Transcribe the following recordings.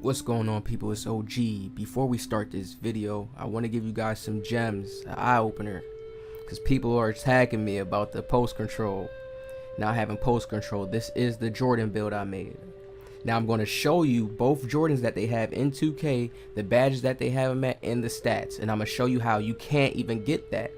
What's going on, people? It's OG. Before we start this video, I want to give you guys some gems, an eye-opener, because people are attacking me about the post control, not having post control. This is the Jordan build I made. Now I'm going to show you both Jordans that they have in 2K, the badges that they have them at, and the stats, and I'm going to show you how you can't even get that.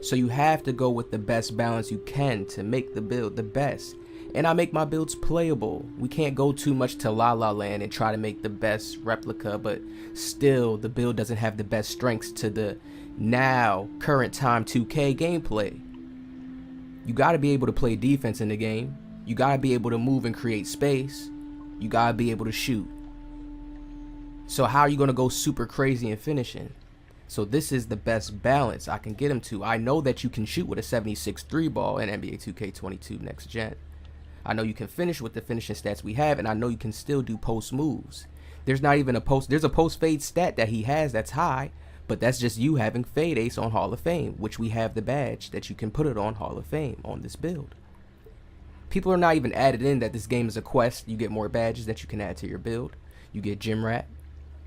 So you have to go with the best balance you can to make the build the best. And I make my builds playable. We can't go too much to La La Land and try to make the best replica, but still the build doesn't have the best strengths to the now current time 2K gameplay. You got to be able to play defense in the game. You got to be able to move and create space. You got to be able to shoot. So how are you going to go super crazy in finishing? So this is the best balance I can get him to. I know that you can shoot with a 76 3 ball in NBA 2K22 next gen. I know you can finish with the finishing stats we have, and I know you can still do post moves. There's not even a post, there's a post fade stat that he has that's high, but that's just you having fade ace on Hall of Fame, which we have the badge that you can put it on Hall of Fame on this build. People are not even added in that this game is a quest. You get more badges that you can add to your build. You get gym rat.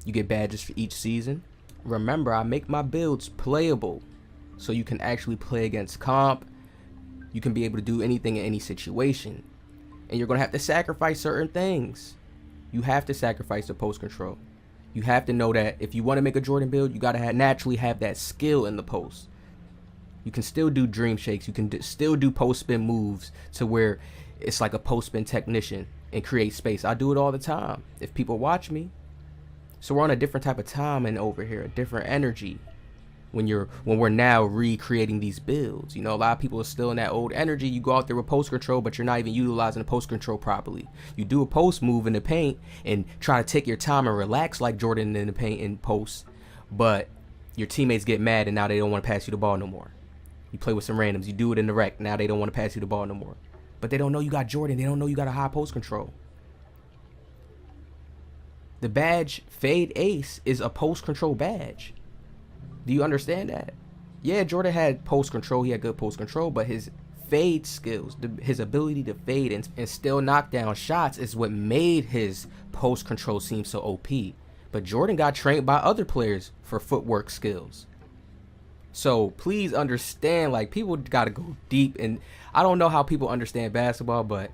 You get badges for each season. Remember, I make my builds playable so you can actually play against comp. You can be able to do anything in any situation. And you're going to have to sacrifice certain things. You have to sacrifice the post control. You have to know that if you want to make a Jordan build, you got to naturally have that skill in the post. You can still do dream shakes. You can still do post spin moves to where it's like a post spin technician and create space. I do it all the time if people watch me. So we're on a different type of time and over here, a different energy. When we're now recreating these builds, you know, a lot of people are still in that old energy. You go out there with post control, but you're not even utilizing the post control properly. You do a post move in the paint and try to take your time and relax like Jordan in the paint and post, but your teammates get mad and now they don't want to pass you the ball no more. You play with some randoms, you do it in the rec, now they don't want to pass you the ball no more. But they don't know you got Jordan, they don't know you got a high post control. The badge Fade Ace is a post control badge. Do you understand that? Yeah, Jordan had post control. He had good post control, but his fade skills, his ability to fade and still knock down shots is what made his post control seem so OP. But Jordan got trained by other players for footwork skills. So please understand, like, people got to go deep. And I don't know how people understand basketball, but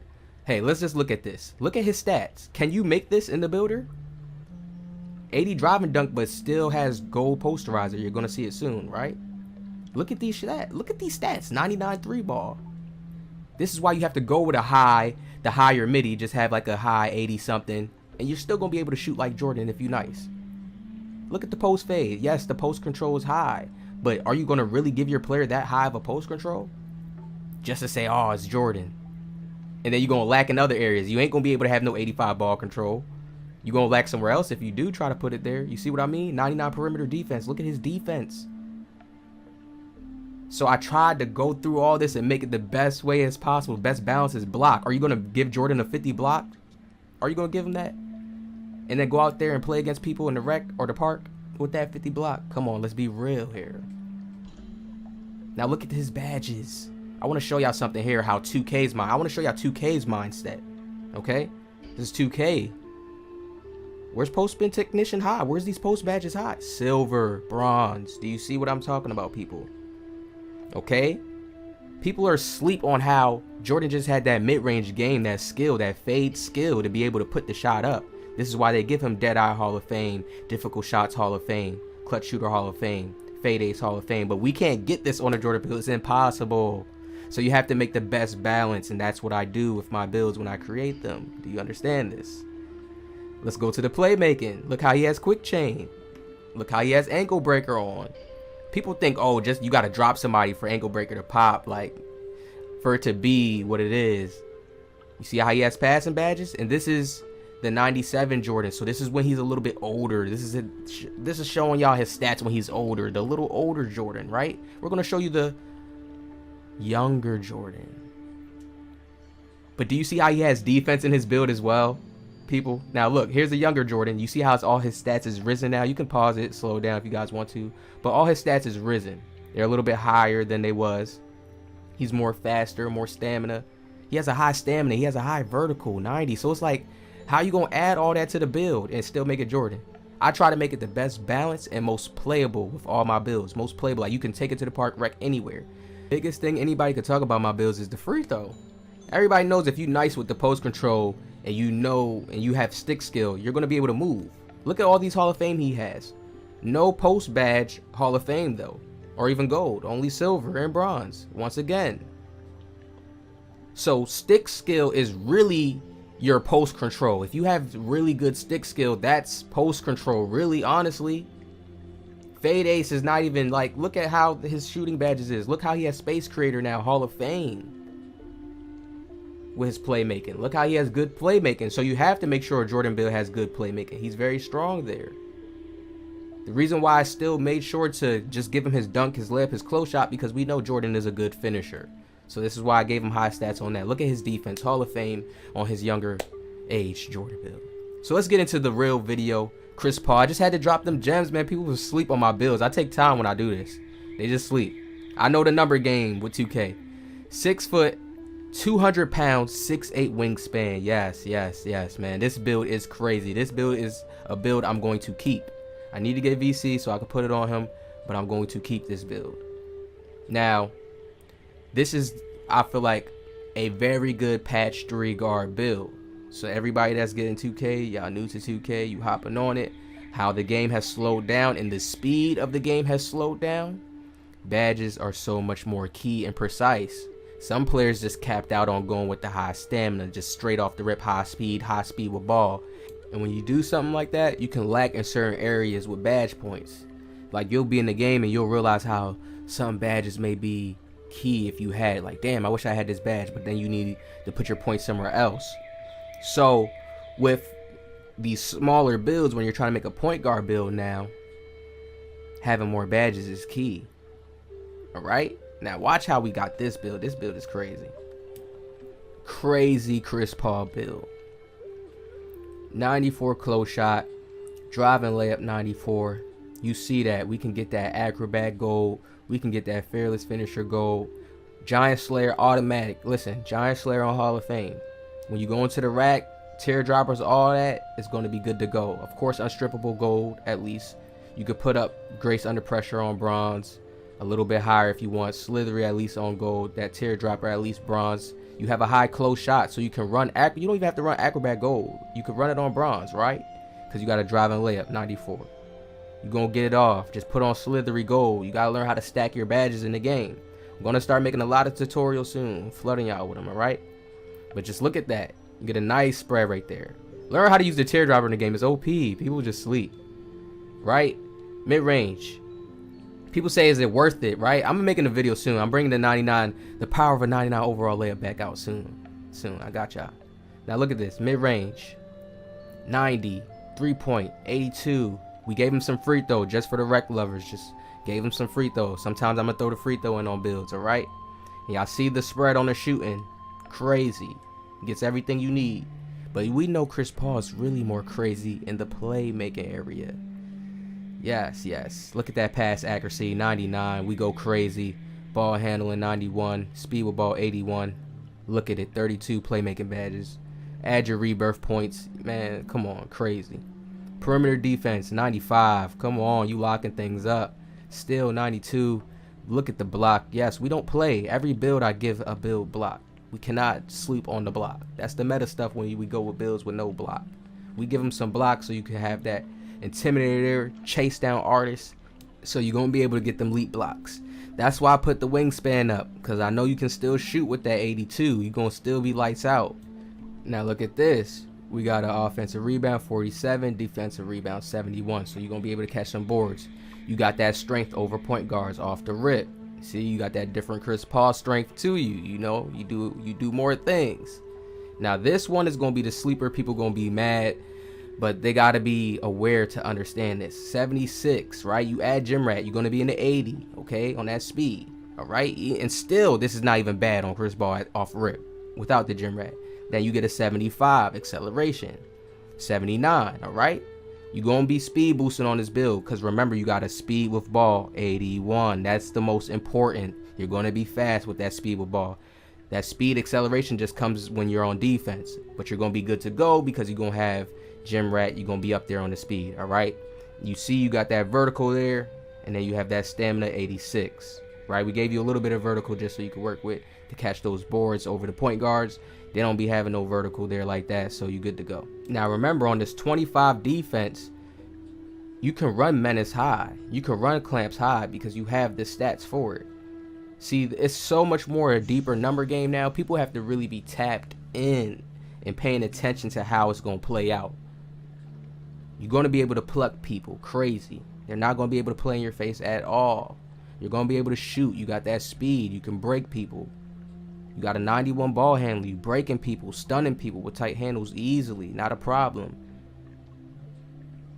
hey, let's just look at this. Look at his stats. Can you make this in the builder? 80 driving dunk, but still has gold posterizer. You're gonna see it soon, right? Look at these stats. Look at these stats. 99 3 ball. This is why you have to go with a high, the higher midi. Just have like a high 80 something, and you're still gonna be able to shoot like Jordan if you're nice. Look at the post fade. Yes, the post control is high, but are you gonna really give your player that high of a post control just to say, oh, it's Jordan? And then you're gonna lack in other areas. You ain't gonna be able to have no 85 ball control. You're going to lack somewhere else if you do try to put it there. You see what I mean? 99 perimeter defense. Look at his defense. So I tried to go through all this and make it the best way as possible. Best balance is block. Are you going to give Jordan a 50 block? Are you going to give him that? And then go out there and play against people in the rec or the park with that 50 block? Come on, let's be real here. Now look at his badges. I want to show y'all something here, how 2K's mind. I want to show y'all 2K's mindset. Okay? This is 2K. Where's post spin technician high? Where's these post badges high? Silver, bronze. Do you see what I'm talking about, people? Okay? People are asleep on how Jordan just had that mid-range game, that skill, that fade skill to be able to put the shot up. This is why they give him Deadeye Hall of Fame, Difficult Shots Hall of Fame, Clutch Shooter Hall of Fame, Fade Ace Hall of Fame. But we can't get this on a Jordan because it's impossible. So you have to make the best balance, and that's what I do with my builds when I create them. Do you understand this? Let's go to the playmaking. Look how he has quick chain. Look how he has ankle breaker on. People think, oh, just you got to drop somebody for ankle breaker to pop, like for it to be what it is. You see how he has passing badges? And this is the 97 Jordan. So this is when he's a little bit older. This is showing y'all his stats when he's older. The little older Jordan, right? We're going to show you the younger Jordan. But do you see how he has defense in his build as well? People, now look, here's a younger Jordan. You see how all his stats is risen now? You can pause it, slow it down if you guys want to, but all his stats is risen. They're a little bit higher than they was. He's more faster, more stamina. He has a high stamina. He has a high vertical, 90. So it's like How you gonna add all that to the build and still make it Jordan? I try to make it the best balance and most playable with all my builds. Most playable, like you can take it to the park, wreck anywhere. Biggest thing anybody could talk about my builds is the free throw. Everybody knows if you nice with the post control and you know and you have stick skill, you're gonna be able to move. Look at all these Hall of Fame he has. No post badge Hall of Fame though, or even gold, only silver and bronze once again. So stick skill is really your post control. If you have really good stick skill, that's post control. Really, honestly, Fade Ace is not even like, look at how his shooting badges is. Look how he has Space Creator now, Hall of Fame with his playmaking. Look how he has good playmaking. So you have to make sure Jordan Bill has good playmaking. He's very strong there. The reason why I still made sure to just give him his dunk, his layup, his close shot, because we know Jordan is a good finisher. So this is why I gave him high stats on that. Look at his defense, Hall of Fame on his younger age, Jordan Bill. So let's get into the real video. Chris Paul, I just had to drop them gems, man. People will sleep on my builds. I take time when I do this. They just sleep. I know the number game with 2K. 6 foot, 200 pounds, 6'8" wingspan. Yes, man. This build is crazy. This build is a build I'm going to keep. I need to get VC so I can put it on him, but I'm going to keep this build. Now, this is, I feel like, a very good patch 3 guard build. So everybody that's getting 2K, y'all new to 2K, you hopping on it, how the game has slowed down and the speed of the game has slowed down, badges are so much more key and precise. Some players just capped out on going with the high stamina, just straight off the rip, high speed with ball. And when you do something like that, you can lack in certain areas with badge points. Like you'll be in the game and you'll realize how some badges may be key if you had it. Like, damn, I wish I had this badge, but then you need to put your points somewhere else. So with these smaller builds, when you're trying to make a point guard build now, having more badges is key. Alright, now watch how we got this build. This build is crazy. Crazy Chris Paul build. 94 close shot, driving layup 94. You see that we can get that acrobat gold, we can get that fearless finisher gold. Giant Slayer automatic. Listen, Giant Slayer on Hall of Fame. When you go into the rack, teardroppers, all that is going to be good to go. Of course, unstrippable gold at least. You could put up Grace Under Pressure on bronze, a little bit higher if you want. Slithery at least on gold, that teardropper at least bronze. You have a high close shot, so you can run, you don't even have to run acrobat gold. You can run it on bronze, right? Because you got a driving layup, 94. You're going to get it off. Just put on slithery gold. You got to learn how to stack your badges in the game. I'm going to start making a lot of tutorials soon, flooding y'all with them, all right? But just look at that. You get a nice spread right there. Learn how to use the teardropper in the game. It's OP. People just sleep, right? Mid-range. People say, is it worth it, right? I'm making a video soon. I'm bringing the 99, the power of a 99 overall layup back out soon. I got y'all. Now look at this. Mid-range. 90. 3-point. 82. We gave him some free throw just for the rec lovers. Just gave him some free throw. Sometimes I'm going to throw the free throw in on builds, all right? And y'all see the spread on the shooting. Crazy. Gets everything you need. But we know Chris Paul is really more crazy in the playmaking area. Yes. Look at that pass accuracy, 99. We go crazy. Ball handling, 91. Speed with ball, 81. Look at it, 32 playmaking badges. Add your rebirth points. Man, come on, crazy. Perimeter defense, 95. Come on, you locking things up. Still 92. Look at the block. Yes, we don't play. Every build I give a build block. We cannot sleep on the block. That's the meta stuff when we go with builds with no block. We give them some blocks so you can have that intimidator, chase down artists, so you're gonna be able to get them leap blocks. That's why I put the wingspan up, because I know you can still shoot with that 82. You're gonna still be lights out. Now look at this. We got an offensive rebound 47, defensive rebound 71, so you're gonna be able to catch some boards. You got that strength over point guards off the rip. See, you got that different Chris Paul strength to you. You know, you do more things. Now this one is gonna be the sleeper. People gonna be mad, but they gotta be aware to understand this. 76, right? You add gym rat, you're gonna be in the 80, okay, on that speed. All right, and still this is not even bad on Chris Paul off rip without the gym rat. Then you get a 75 acceleration, 79. All right. You're going to be speed boosting on this build because remember, you got a speed with ball, 81. That's the most important. You're going to be fast with that speed with ball. That speed acceleration just comes when you're on defense, but you're going to be good to go because you're going to have gym rat. You're going to be up there on the speed. All right. You see, you got that vertical there, and then you have that stamina 86, right? We gave you a little bit of vertical just so you could work with to catch those boards over the point guards. They don't be having no vertical there like that, so you're good to go. Now remember, on this 25 defense, you can run menace high. You can run clamps high because you have the stats for it. See, it's so much more a deeper number game now. People have to really be tapped in and paying attention to how it's going to play out. You're going to be able to pluck people crazy. They're not going to be able to play in your face at all. You're going to be able to shoot. You got that speed. You can break people. You got a 91 ball handle. You breaking people, stunning people with tight handles easily. Not a problem.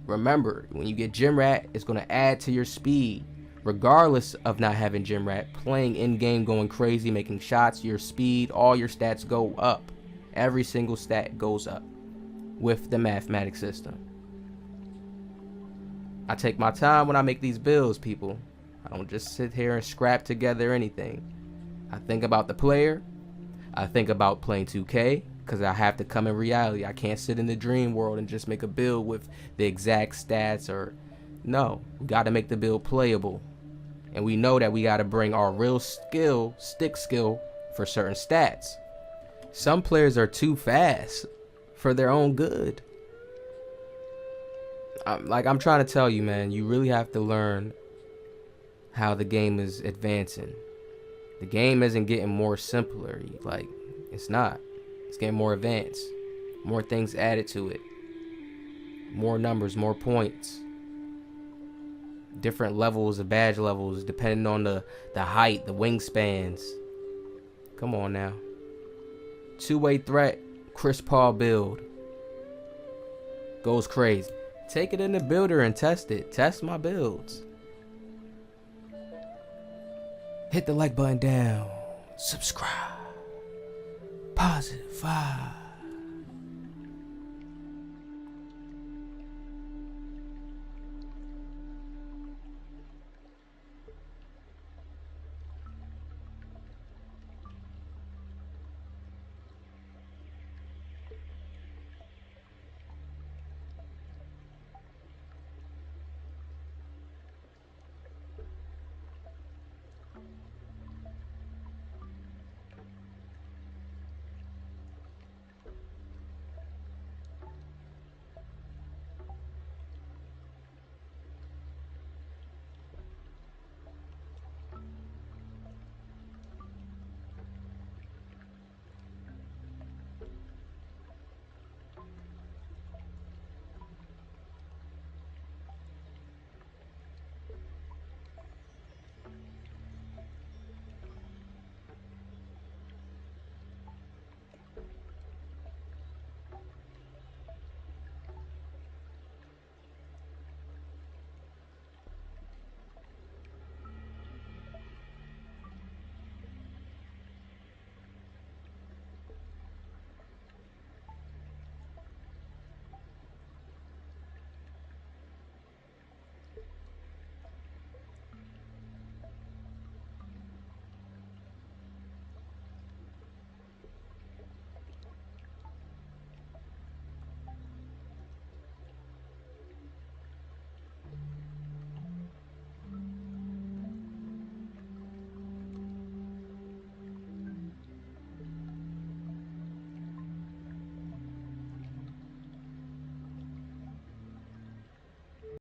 Remember, when you get gym rat, it's going to add to your speed. Regardless of not having gym rat, playing in-game, going crazy, making shots, your speed, all your stats go up. Every single stat goes up with the mathematics system. I take my time when I make these builds, people. I don't just sit here and scrap together anything. I think about the player. I think about playing 2K because I have to come in reality. I can't sit in the dream world and just make a build with the exact stats or... No, we got to make the build playable. And we know that we got to bring our real skill, stick skill, for certain stats. Some players are too fast for their own good. I'm trying to tell you, man, you really have to learn how the game is advancing. The game isn't getting more simpler. Like, it's not. It's getting more advanced. More things added to it. More numbers, more points. Different levels of badge levels depending on the height, the wingspans. Come on now. Two-way threat, Chris Paul build. Goes crazy. Take it in the builder and test it. Test my builds. Hit the like button down. Subscribe. Positive vibe.